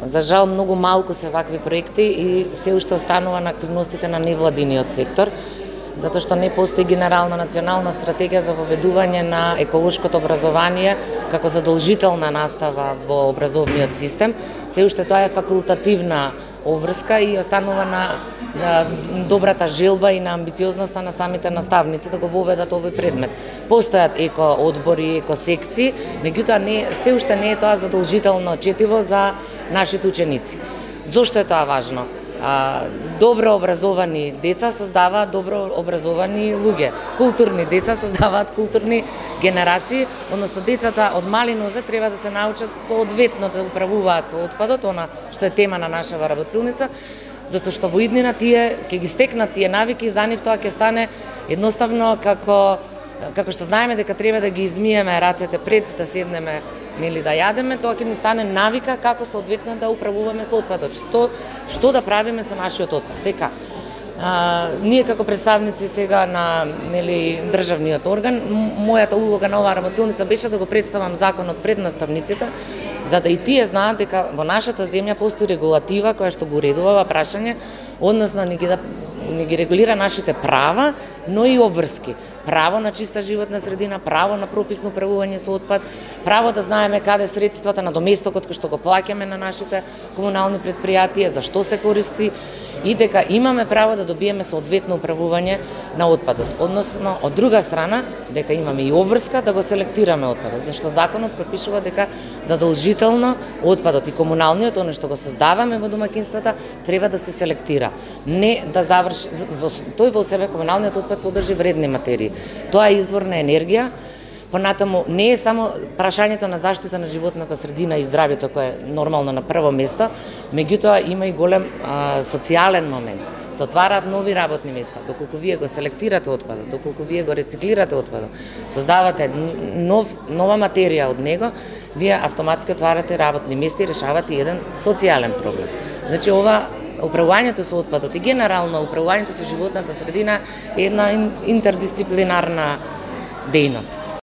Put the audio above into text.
За жал, многу малку се вакви проекти и се уште останува на активностите на невладиниот сектор, затоа што не постои генерална национална стратегија за воведување на еколошкото образование како задолжителна настава во образовниот систем. Се уште тоа е факултативна обврска и останува на добрата желба и на амбициозноста на самите наставници да го воведат овој предмет. Постојат еко одбори, еко секции, меѓутоа се уште не е тоа задолжително четиво за нашите ученици. Зошто е тоа важно? Добро образовани деца создаваат добро образовани луѓе. Културни деца создаваат културни генерации, односно децата од мали нозе треба да се научат соодветно да управуваат со отпадот, она што е тема на нашава работилница, затоа што во иднина тие ќе ги стекнат тие навики и за нив тоа ќе стане едноставно како што знаеме дека треба да ги измиеме рацете пред да седнеме или да јадеме, тоа ќе ни стане навика како соодветно да управуваме со отпадот. Што да правиме со нашиот отпад? Дека ние како представници сега на државниот орган, мојата улога на оваа работилница беше да го представам законот пред наставниците, за да и тие знаат дека во нашата земја постои регулатива која што го уредува ова прашање, односно ни ги регулира нашите права, но и обврски. Право на чиста животна средина, право на прописно управување со отпад, право да знаеме каде средствата на доместокот кој што го плаќаме на нашите комунални претпријатија, за што се користи и дека имаме право да добиеме соодветно управување на отпадот. Односно, од друга страна, дека имаме и обврска да го селектираме отпадот, зашто законот пропишува дека задолжително отпадот и комуналниот, оно што го создаваме во домаќинствата, треба да се селектира. Не да заврши, тој во себе комуналниот отпад содржи вредни материи. Тоа е извор на енергија. Понатаму не е само прашањето на заштита на животната средина и здравјето кое е нормално на прво место, меѓутоа има и голем социјален момент. Се отвараат нови работни места, доколку вие го селектирате отпадот, доколку вие го рециклирате отпадот, создавате нова материја од него, вие автоматски отварате работни места и решавате еден социјален проблем. Значи управувањето со отпадот и генерално управувањето со животната средина е една интердисциплинарна дејност.